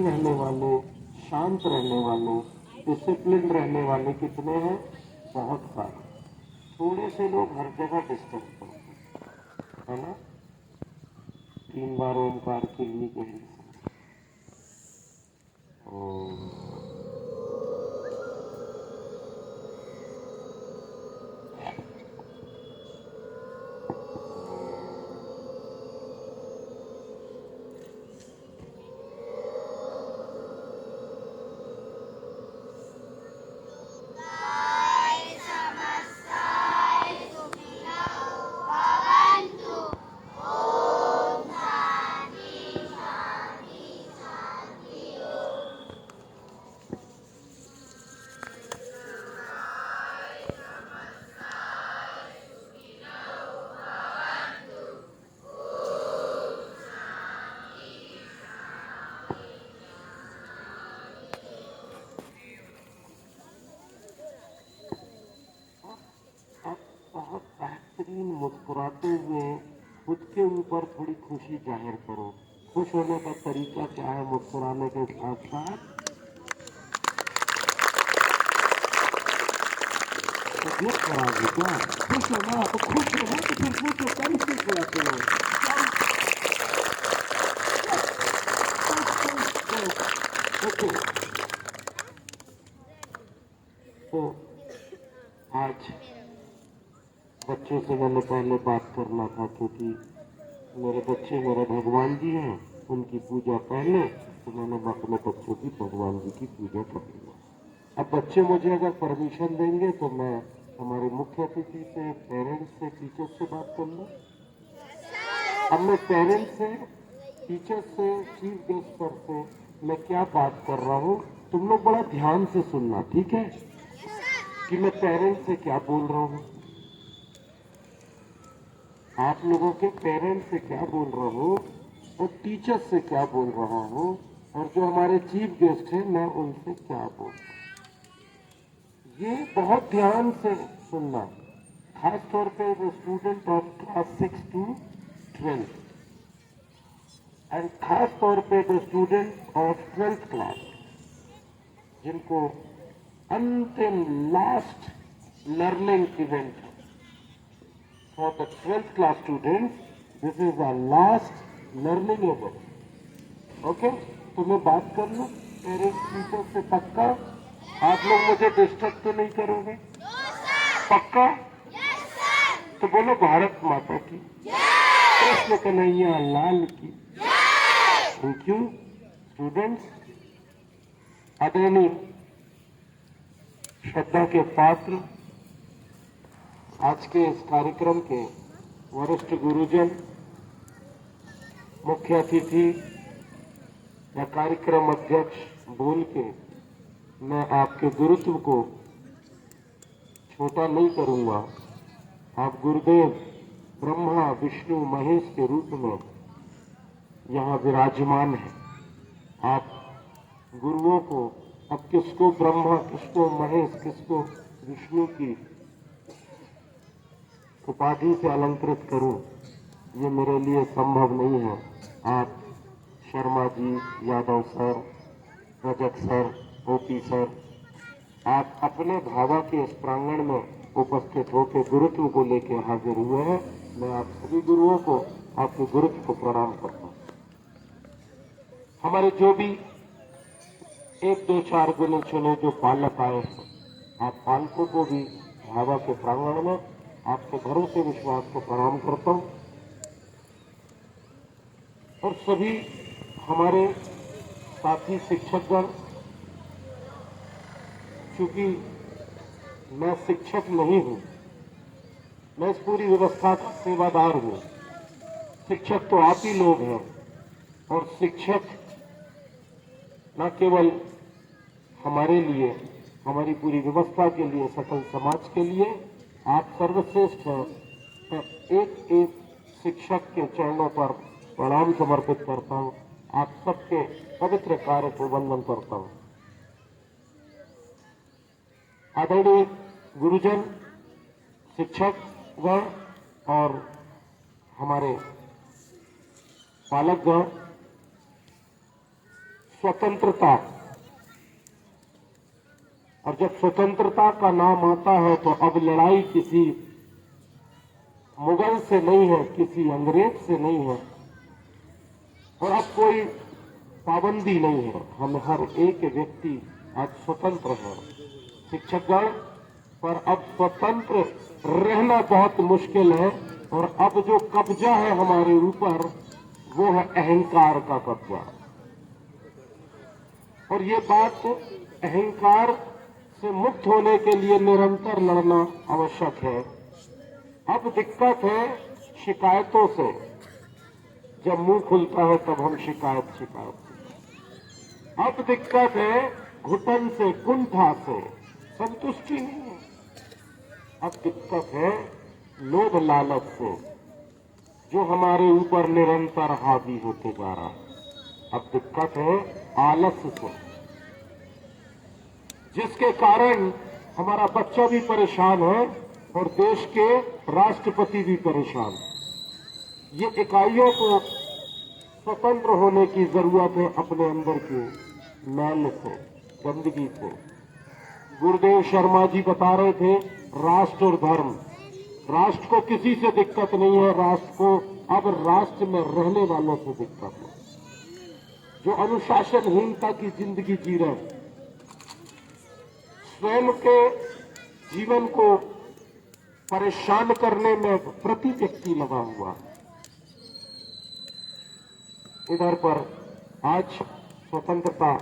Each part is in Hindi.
रहने वाले, शांत रहने वाले, डिसिप्लिन रहने वाले कितने हैं? बहुत सारे। थोड़े से लोग हर जगह डिस्टर्ब करते हैं, है ना? 3 बार ओंकार की गहरी ओम। बहुत बेहतरीन मुस्कुराते हुए खुद के ऊपर थोड़ी खुशी जाहिर करो। खुश होने का तरीका क्या है? मुस्कुराने के साथ साथ तकलीफ कराओगे क्या? खुश हो ना तो खुश हो ना, तो फिर खुश हो कम से कराते हो। ओके, तो आज बच्चों से मैंने पहले बात करना था, क्योंकि मेरे बच्चे मेरे भगवान जी हैं, उनकी पूजा पहले, तो मैंने अपने बच्चों की भगवान जी की पूजा कर ली। अब बच्चे मुझे अगर परमिशन देंगे तो मैं हमारे मुख्य अतिथि से, पेरेंट्स से, टीचर्स से बात कर लूँ। अब मैं पेरेंट्स से, टीचर्स से, चीफ गेस्ट सर से मैं क्या बात कर रहा हूँ, तुम लोग बड़ा ध्यान से सुनना, ठीक है? कि मैं पेरेंट्स से क्या बोल रहा हूँ, आप लोगों के पेरेंट्स से क्या बोल रहा हूँ, और टीचर्स से क्या बोल रहा हूँ, और जो हमारे चीफ गेस्ट हैं मैं उनसे क्या बोल रहा हूँ। ये बहुत ध्यान से सुनना, खास तौर पे the student of class 6 to 12 and खास तौर पे the student of 12th class, जिनको अंतिम last learning event for the 12th class students, this is the last learning event. Okay? तो मैं बात कर लूं पेरेंट्स टीचर से, पक्का? आप लोग मुझे डिस्टर्ब तो नहीं करोगे? पक्का? तो बोलो भारत माता की, कृष्ण कन्हैया लाल की। Thank you students. आदरणीय श्रद्धा के पात्र, आज के इस कार्यक्रम के वरिष्ठ गुरुजन, मुख्य अतिथि या कार्यक्रम अध्यक्ष बोल के मैं आपके गुरुत्व को छोटा नहीं करूंगा। आप गुरुदेव ब्रह्मा विष्णु महेश के रूप में यहाँ विराजमान हैं। आप गुरुओं को, अब किसको ब्रह्मा, किसको महेश, किसको विष्णु की उपाधि से अलंकृत करूं, ये मेरे लिए संभव नहीं है। आप Sharma ji, Yadav sir, Rajak sir, OP sir, आप अपने भावा के इस प्रांगण में उपस्थित होकर गुरुत्व को लेकर हाजिर हुए हैं। मैं आप सभी गुरुओं को, आपके गुरुत्व को प्रणाम करता हूँ। हमारे जो भी 1 2 4 गुने चुने जो पालक आए हैं, आप पालकों को भी भावा के प्रांगण में आपके भरोसे विश्वास को प्रणाम करता हूं। और सभी हमारे साथी शिक्षकगण, चूंकि मैं शिक्षक नहीं हूं, मैं इस पूरी व्यवस्था का सेवादार हूं। शिक्षक तो आप ही लोग हैं, और शिक्षक न केवल हमारे लिए, हमारी पूरी व्यवस्था के लिए, सकल समाज के लिए आप सर्वश्रेष्ठ हैं। मैं एक एक शिक्षक के चरणों पर प्रणाम समर्पित करता हूं। आप सबके पवित्र कार्य को वंदन करता हूं। आदरणीय गुरुजन, शिक्षकगण और हमारे पालकगण, स्वतंत्रता, और जब स्वतंत्रता का नाम आता है तो अब लड़ाई किसी मुगल से नहीं है, किसी अंग्रेज से नहीं है, और अब कोई पाबंदी नहीं है। हम हर एक व्यक्ति आज स्वतंत्र है। शिक्षकगण, पर अब स्वतंत्र रहना बहुत मुश्किल है, और अब जो कब्जा है हमारे ऊपर वो है अहंकार का कब्जा। और ये बात अहंकार से मुक्त होने के लिए निरंतर लड़ना आवश्यक है। अब दिक्कत है शिकायतों से। जब मुंह खुलता है तब हम शिकायत। अब दिक्कत है घुटन से, कुंठा से, संतुष्टि नहीं है। अब दिक्कत है लोभ लालच से, जो हमारे ऊपर निरंतर हावी होते जा रहा है। अब दिक्कत है आलस से, जिसके कारण हमारा बच्चा भी परेशान है और देश के राष्ट्रपति भी परेशान। ये इकाइयों को स्वतंत्र होने की जरूरत है अपने अंदर के मैल से, गंदगी से। गुरुदेव शर्मा जी बता रहे थे राष्ट्र और धर्म। राष्ट्र को किसी से दिक्कत नहीं है, राष्ट्र को अब राष्ट्र में रहने वालों से दिक्कत है, जो अनुशासनहीनता की जिंदगी जी रहे हैं, स्वयं के जीवन को परेशान करने में प्रति व्यक्ति लगा हुआ है। इधर पर आज स्वतंत्रता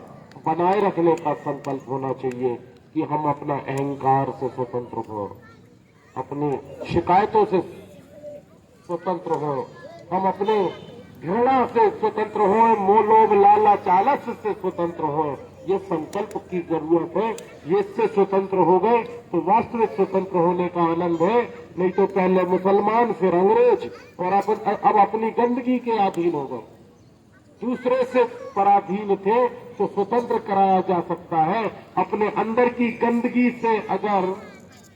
बनाए रखने का संकल्प होना चाहिए कि हम अपना अहंकार से स्वतंत्र हो, अपनी शिकायतों से स्वतंत्र हो, हम अपने घृणा से स्वतंत्र हो, मोह लोभ लालच आलस से स्वतंत्र हो। ये संकल्प की जरूरत है। ये इससे स्वतंत्र हो गए तो वास्तविक स्वतंत्र होने का आनंद है। नहीं तो पहले मुसलमान, फिर अंग्रेज, और अब अपनी गंदगी के अधीन हो गए। दूसरे से पराधीन थे तो स्वतंत्र कराया जा सकता है। अपने अंदर की गंदगी से अगर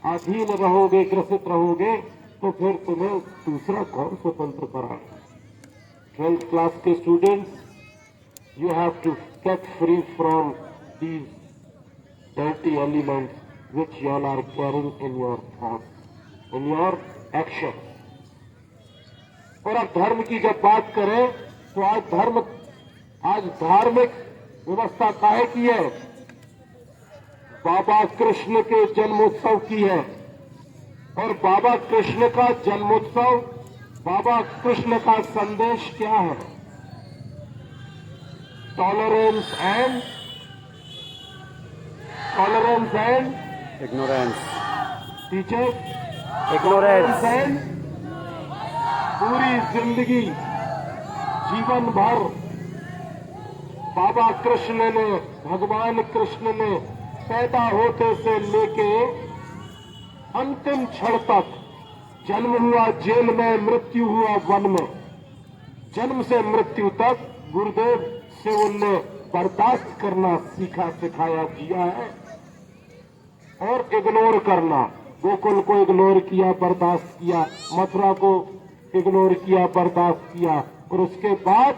अधीन रहोगे, ग्रसित रहोगे, तो फिर तुम्हें दूसरा कौन स्वतंत्र करा। 12th क्लास के students, you have to get free from these dirty elements which you all are carrying in your thoughts, in your action. और अब धर्म की जब बात करें तो आज धार्मिक व्यवस्था काहे की है? बाबा कृष्ण के जन्मोत्सव की है। और बाबा कृष्ण का जन्मोत्सव, बाबा कृष्ण का संदेश क्या है? Tolerance and ignorance teacher, ignorance and पूरी जिंदगी, जीवन भर बाबा कृष्ण ने, भगवान कृष्ण ने पैदा होते से लेके अंतिम क्षण तक, जन्म हुआ जेल में, मृत्यु हुआ वन में, जन्म से मृत्यु तक गुरुदेव से उनने बर्दाश्त करना सीखा, सिखाया, जिया है। और इग्नोर करना, गोकुल को इग्नोर किया, बर्दाश्त किया, मथुरा को इग्नोर किया, बर्दाश्त किया, और उसके बाद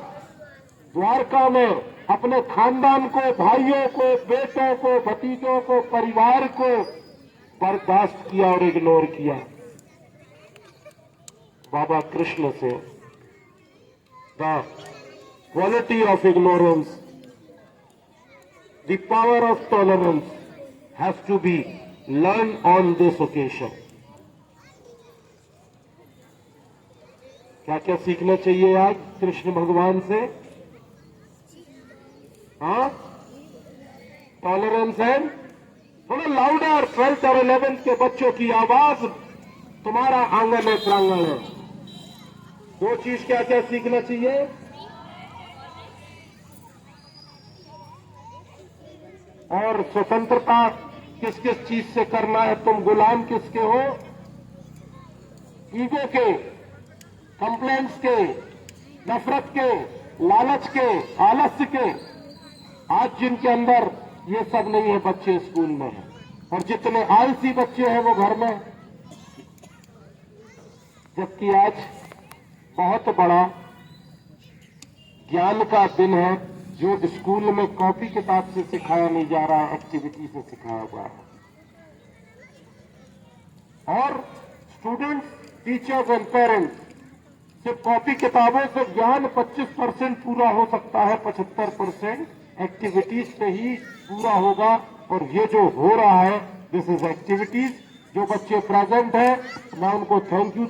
द्वारका में अपने खानदान को, भाइयों को, बेटों को, भतीजों को, परिवार को बर्दाश्त किया और इग्नोर किया। बाबा कृष्ण से the quality of ignorance, the power of tolerance has to be learn on this occasion. क्या क्या सीखना चाहिए आज कृष्ण भगवान से? हाँ, टॉलरेंस है। थोड़ा लाउडर, 12th और 11th के बच्चों की आवाज, तुम्हारा आंगन है, प्रांगण है। दो चीज क्या क्या सीखना चाहिए? और स्वतंत्रता किस किस चीज से करना है? तुम गुलाम किसके हो? ईगो के, कंप्लेंट्स के, नफरत के, लालच के, आलस्य के। आज जिनके अंदर ये सब नहीं है, बच्चे स्कूल में हैं, और जितने आलसी बच्चे हैं वो घर में। जबकि आज बहुत बड़ा ज्ञान का दिन है, जो स्कूल में कॉपी किताब से सिखाया नहीं जा रहा, एक्टिविटी से सिखाया जा रहा है। और स्टूडेंट्स, टीचर्स एंड पेरेंट्स, सिर्फ कॉपी किताबों से ज्ञान 25% पूरा हो सकता है, 75% एक्टिविटीज से ही पूरा होगा। और ये जो हो रहा है, दिस इज एक्टिविटीज। जो बच्चे प्रेजेंट हैं, मैं उनको थैंक यू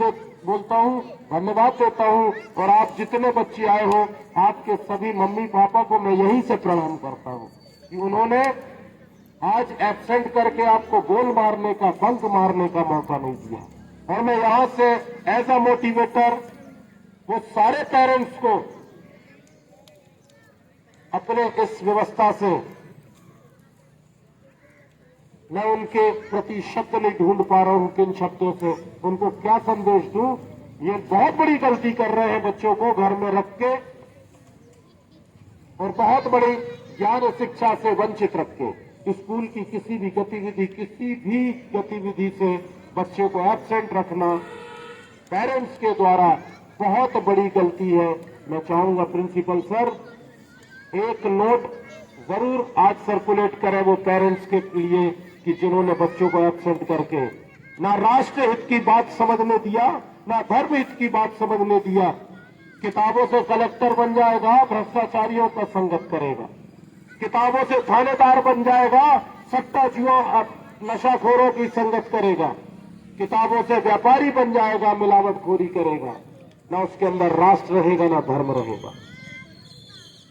बोलता हूँ, धन्यवाद देता हूँ। और आप जितने बच्चे आए हो, आपके सभी मम्मी पापा को मैं यहीं से प्रणाम करता हूँ कि उन्होंने आज एब्सेंट करके आपको गोल मारने का, बंक मारने का मौका नहीं दिया। और मैं यहां से एज अ मोटिवेटर वो सारे पेरेंट्स को अपने इस व्यवस्था से, मैं उनके प्रति शब्द नहीं ढूंढ पा रहा हूं किन शब्दों से उनको क्या संदेश दूं। ये बहुत बड़ी गलती कर रहे हैं बच्चों को घर में रख के, और बहुत बड़ी ज्ञान शिक्षा से वंचित रख के। स्कूल की किसी भी गतिविधि से बच्चों को एब्सेंट रखना पेरेंट्स के द्वारा बहुत बड़ी गलती है। मैं चाहूंगा प्रिंसिपल सर एक नोट जरूर आज सर्कुलेट करें वो पेरेंट्स के लिए कि जिन्होंने बच्चों को एब्सेंट करके ना राष्ट्र हित की बात समझने दिया, ना धर्म हित की बात समझने दिया। किताबों से कलेक्टर बन जाएगा, भ्रष्टाचारियों का संगत करेगा। किताबों से थानेदार बन जाएगा, सट्टाजुओं नशाखोरों की संगत करेगा। किताबों से व्यापारी बन जाएगा, मिलावटखोरी करेगा। ना उसके अंदर राष्ट्र रहेगा, ना धर्म रहेगा।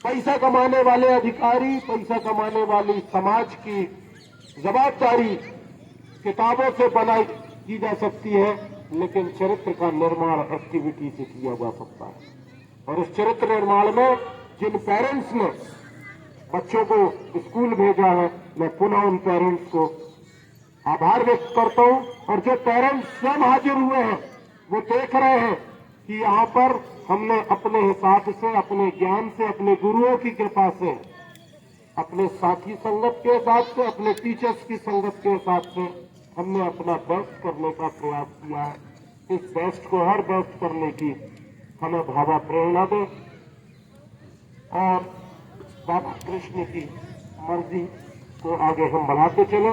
पैसा कमाने वाले अधिकारी, पैसा कमाने वाली समाज की जवाबदारी किताबों से बनाई की जा सकती है, लेकिन चरित्र का निर्माण एक्टिविटी से किया जा सकता है। और इस चरित्र निर्माण में जिन पेरेंट्स ने बच्चों को स्कूल भेजा है, मैं पुनः उन पेरेंट्स को आभार व्यक्त करता हूं। और जो पेरेंट्स स्वयं हाजिर हुए हैं, वो देख रहे हैं कि यहाँ पर हमने अपने हिसाब से, अपने ज्ञान से, अपने गुरुओं की कृपा से, अपने साथी संगत के साथ से, अपने टीचर्स की संगत के साथ से हमने अपना बेस्ट करने का प्रयास किया है। इस बेस्ट को हर बेस्ट करने की हमें भावा प्रेरणा दे और बाबा कृष्ण की मर्जी को आगे हम बढ़ाते चले।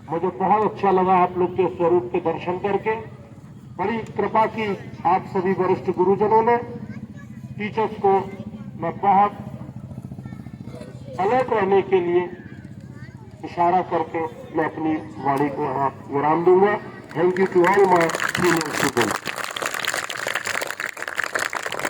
मुझे बहुत अच्छा लगा आप लोग के स्वरूप के दर्शन करके। बड़ी कृपा की आप सभी वरिष्ठ गुरुजनों ने। टीचर्स को मैं बहुत अलर्ट रहने के लिए इशारा करके मैं अपनी वाणी को यहाँ विराम दूंगा। Thank you to all my senior student.